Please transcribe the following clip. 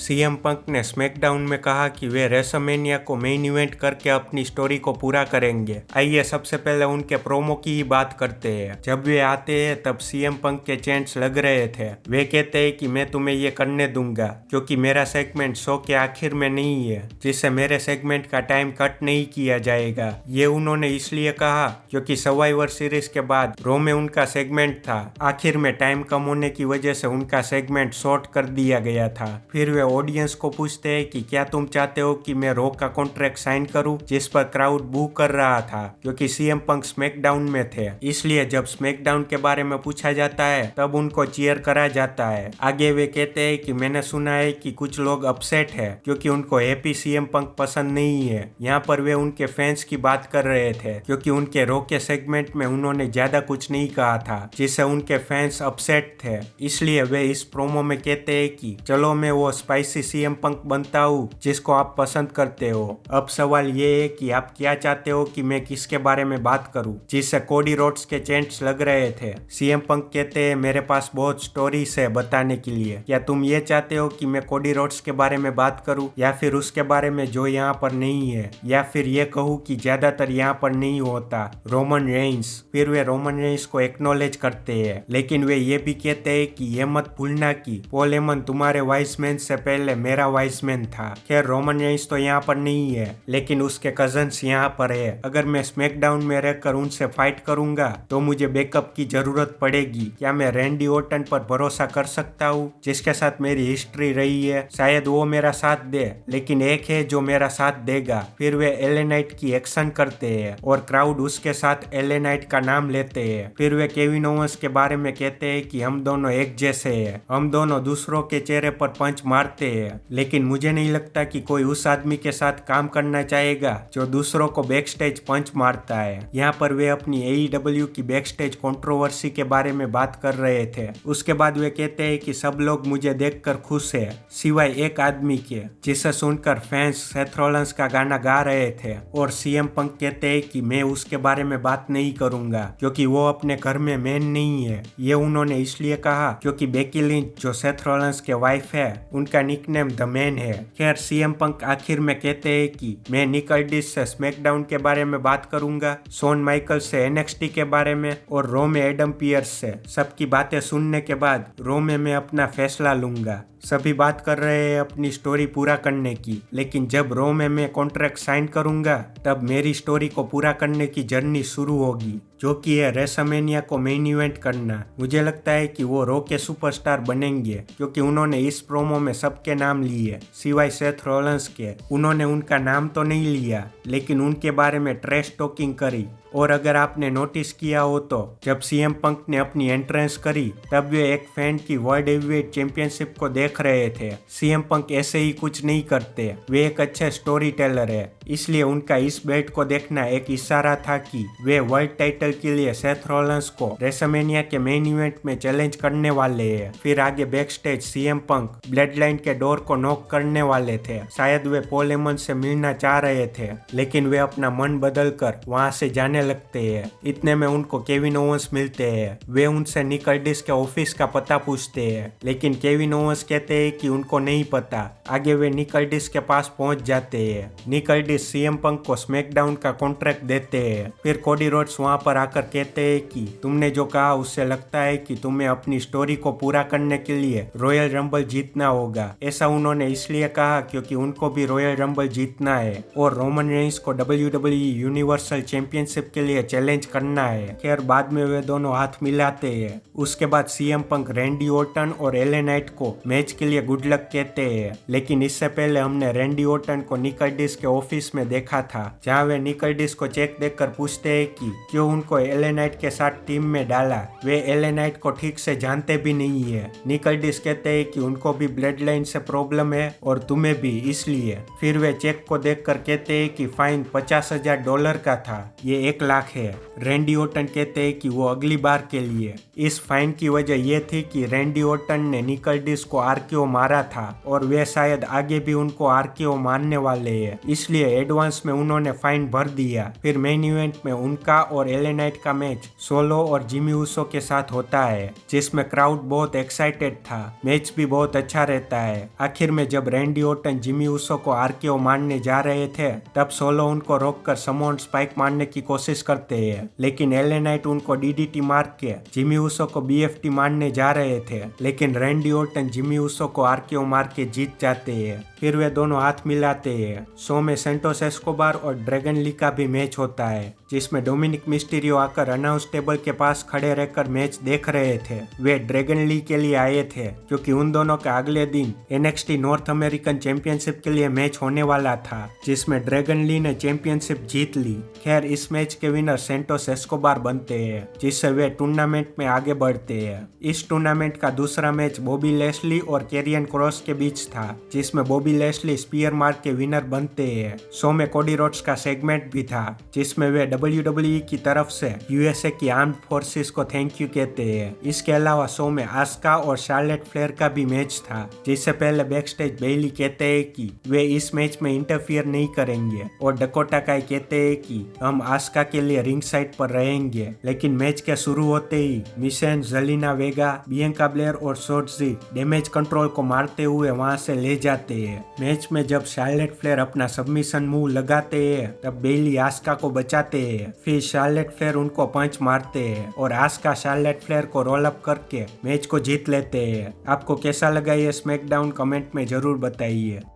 CM Punk ने SmackDown में कहा कि वे रेसलमेनिया को मेन इवेंट करके अपनी स्टोरी को पूरा करेंगे। आइए सबसे पहले उनके प्रोमो की ही बात करते हैं। जब वे आते हैं तब सीएम पंक के चैंट्स लग रहे थे। वे कहते हैं कि मैं तुम्हें ये करने दूंगा क्योंकि मेरा सेगमेंट शो के आखिर में नहीं है, जिससे मेरे सेगमेंट का टाइम कट नहीं किया जाएगा। ये उन्होंने इसलिए कहा क्योंकि सर्वाइवर सीरीज के बाद रो में उनका सेगमेंट था। आखिर में टाइम कम होने की वजह से उनका सेगमेंट शॉर्ट कर दिया गया था। फिर वे ऑडियंस को पूछते हैं कि क्या तुम चाहते हो कि मैं रॉ का कॉन्ट्रैक्ट साइन करूं, जिस पर क्राउड बू कर रहा था क्योंकि सीएम पंक स्मैकडाउन में थे। इसलिए जब स्मैकडाउन के बारे में पूछा जाता है तब उनको चीयर करा जाता है। आगे वे कहते हैं कि मैंने सुना है कि कुछ लोग अपसेट है क्योंकि उनको हैप्पी सीएम पंक पसंद नहीं है। यहाँ पर वे उनके फैंस की बात कर रहे थे क्योंकि उनके रॉ के सेगमेंट में उन्होंने ज्यादा कुछ नहीं कहा था, जिससे उनके फैंस अपसेट थे। इसलिए वे इस प्रोमो में कहते हैं कि चलो मैं वो स्पाइसी सीएम पंक बनता हूँ जिसको आप पसंद करते हो। अब सवाल ये है कि आप क्या चाहते हो कि मैं किसके बारे में बात करूँ, जिससे कोडी रोड्स के चैंट्स लग रहे थे। सीएम पंक कहते हैं मेरे पास बहुत स्टोरीज है बताने के लिए। क्या तुम ये चाहते हो कि मैं कोडी रोड्स के बारे में बात करूँ या फिर उसके बारे में जो यहाँ पर नहीं है, या फिर ये कहूँ कि ज्यादातर यहाँ पर नहीं होता, रोमन रेंस। फिर वे रोमन रेंस को एक्नॉलेज करते हैं, लेकिन वे ये भी कहते हैं कि ये मत भूलना कि पॉल हेमन तुम्हारे वाइस मैन से पहले मेरा वाइस मैन था। खैर रोमन रेंस तो यहाँ पर नहीं है, लेकिन उसके कजन्स यहाँ पर है। अगर मैं स्मैकडाउन में रहकर उनसे फाइट करूंगा तो मुझे बैकअप की जरूरत पड़ेगी। क्या मैं रैंडी ऑर्टन पर भरोसा कर सकता हूँ जिसके साथ मेरी हिस्ट्री रही है? शायद वो मेरा साथ दे, लेकिन एक है जो मेरा साथ देगा। फिर वे एले नाइट की एक्शन करते हैं और क्राउड उसके साथ एले नाइट का नाम लेते हैं। फिर वे केविन ओवेंस के बारे में कहते हैं कि हम दोनों एक जैसे हैं, हम दोनों दूसरों के चेहरे पर पंच मारते हैं, लेकिन मुझे नहीं लगता कि कोई उस आदमी के साथ काम करना चाहेगा जो दूसरों को बैकस्टेज पंच मारता है। यहाँ पर वे अपनी AEW की बैकस्टेज कंट्रोवर्सी के बारे में बात कर रहे थे। उसके बाद वे कहते हैं कि सब लोग मुझे देखकर खुश है सिवाय एक आदमी के, जिसे सुनकर फैंस सेथ रॉलिंस का गाना गा रहे थे। और सीएम पंक कहते हैं कि मैं उसके बारे में बात नहीं करूंगा क्योंकि वो अपने घर में मैन नहीं है। ये उन्होंने इसलिए कहा क्योंकि बेकी लिंच जो सेथ रॉलिंस के वाइफ है उनका निकनेम द मैन है। खैर सीएम पंक आखिर में कहते हैं कि मैं निक अल्डिस से स्मैकडाउन के बारे में बात करूंगा, शॉन माइकल से NXT के बारे में और रॉ में एडम पियर्स से। सबकी बातें सुनने के बाद रॉ में मैं अपना फैसला लूंगा। सभी बात कर रहे हैं अपनी स्टोरी पूरा करने की, लेकिन जब रॉ में मैं कॉन्ट्रैक्ट साइन करूंगा तब मेरी स्टोरी को पूरा करने की जर्नी शुरू होगी, जो कि है रेसलमेनिया को मेन इवेंट करना। मुझे लगता है कि वो रॉ के सुपरस्टार बनेंगे क्योंकि उन्होंने इस प्रोमो में सबके नाम लिए सिवाय सेथ रॉलिंस के। उन्होंने उनका नाम तो नहीं लिया, लेकिन उनके बारे में ट्रैश टॉकिंग करी। और अगर आपने नोटिस किया हो तो जब सीएम पंक ने अपनी एंट्रेंस करी तब वे एक फैन की वर्ल्ड हेवीवेट चैंपियनशिप को देख रहे थे। सीएम पंक ऐसे ही कुछ नहीं करते, वे एक अच्छे स्टोरी टेलर है, इसलिए उनका इस बेल्ट को देखना एक इशारा था कि वे वर्ल्ड टाइटल के लिए सेथ रॉलिंस को रेसलमेनिया के मेन इवेंट में चैलेंज करने वाले हैं। फिर आगे back stage CM Punk bloodline के डोर को नॉक करने वाले थे। शायद वे पॉल हेमन से मिलना चाह रहे थे, लेकिन वे अपना मन बदल कर वहां से जाने लगते हैं। इतने में उनको केविन ओवेंस मिलते हैं। वे उनसे निक अल्डिस के ऑफिस का पता पूछते हैं, लेकिन केविन ओवेंस कहते हैं कि उनको नहीं पता। आगे वे निक अल्डिस के पास पहुंच जाते हैं। निक अल्डिस सीएम पंक को स्मैकडाउन का कॉन्ट्रैक्ट देते हैं। फिर कोडी रोड्स वहां पर आकर कहते हैं कि तुमने जो कहा उससे लगता है कि तुम्हें अपनी स्टोरी को पूरा करने के लिए रॉयल रंबल जीतना होगा। ऐसा उन्होंने इसलिए कहा क्योंकि उनको भी रॉयल रंबल जीतना है और रोमन रेंस को WWE यूनिवर्सल चैंपियनशिप के लिए चैलेंज करना है। खैर बाद में वे दोनों हाथ मिलाते हैं। उसके बाद सीएम पंक रैंडी ऑर्टन और एले नाइट को मैच के लिए गुड लक कहते हैं, लेकिन इससे पहले हमने रैंडी ऑर्टन को निक अल्डिस के ऑफिस में देखा था, जहां वे निक अल्डिस को चेक देखकर पूछते हैं कि क्यों उनको एले नाइट के साथ टीम में डाला। वे एले नाइट को ठीक से जानते भी नहीं है। निक अल्डिस कहते हैं कि उनको भी ब्लड लाइन से प्रॉब्लम है और तुम्हें भी, इसलिए। फिर वे चेक को देखकर कहते हैं कि फाइन $50,000 का था, ये 1 लाख है। रैंडी ऑर्टन कहते हैं कि वो अगली बार के लिए। इस फाइन की वजह यह थी कि रैंडी ऑर्टन ने निकल्डिस को आरकेओ मारा था और वे शायद आगे भी उनको आरकेओ मारने वाले हैं, इसलिए एडवांस में उन्होंने फाइन भर दिया। फिर मेन इवेंट में उनका और एले नाइट का मैच सोलो और जिमी ऊसो के साथ होता है, जिसमें क्राउड बहुत एक्साइटेड था। मैच भी बहुत अच्छा रहता है। आखिर में जब रैंडी ऑर्टन जिमी ऊसो को आरकेओ मारने जा रहे थे, तब सोलो उनको रोककर समोन स्पाइक मारने की कोशिश करते हैं, लेकिन एले नाइट उनको डीडीटी मार के जिमी ऊसो को बीएफटी मारने जा रहे थे, लेकिन रैंडी ऑर्टन जिमी ऊसो को आरकेओ मार के जीत जाते हैं। फिर वे दोनों हाथ मिलाते हैं। शो में सेंटोस एस्कोबार और ड्रैगन ली का भी मैच होता है, जिसमें डोमिनिक मिस्टीरियो आकर अनाउंस टेबल के पास खड़े रहकर मैच देख रहे थे। वे ड्रैगन ली के लिए आए थे क्योंकि उन दोनों का अगले दिन एनएक्सटी नॉर्थ अमेरिकन चैंपियनशिप के लिए मैच होने वाला था, जिसमें ड्रैगन ली ने चैंपियनशिप जीत ली। खैर, इस मैच के विनर सेंटोस एस्कोबार बनते हैं, जिससे वे टूर्नामेंट में आगे बढ़ते हैं। इस टूर्नामेंट का दूसरा मैच बॉबी लैशली और कैरियन क्रॉस के बीच था, जिसमें बॉबी लैशली स्पीयर मार के विनर बनते हैं। शो में कोडी रोड्स का सेगमेंट भी था, जिसमें वे WWE की तरफ से यूएसए की आर्म्ड फोर्सेस को थैंक यू कहते हैं। इसके अलावा शो में आस्का और शार्लेट फ्लेयर का भी मैच था, जिससे पहले बैकस्टेज बेली कहते हैं कि वे इस मैच में इंटरफियर नहीं करेंगे और डकोटा काई कहते हैं कि हम आस्का के लिए रिंग साइड पर रहेंगे। लेकिन मैच के शुरू होते ही मिशेन, जेलिना वेगा, बियंका ब्लेयर और शॉर्ट्जी डैमेज कंट्रोल को मारते हुए वहां से ले जाते हैं। मैच में जब शार्लेट फ्लेयर अपना सबमिशन मूव लगाते हैं, तब बेली आस्का को बचाते हैं। फिर शार्लेट फ्लेयर उनको पंच मारते हैं और आस्का शार्लेट फ्लेयर को रोल अप करके मैच को जीत लेते हैं। आपको कैसा लगा ये स्मैकडाउन कमेंट में जरूर बताइए।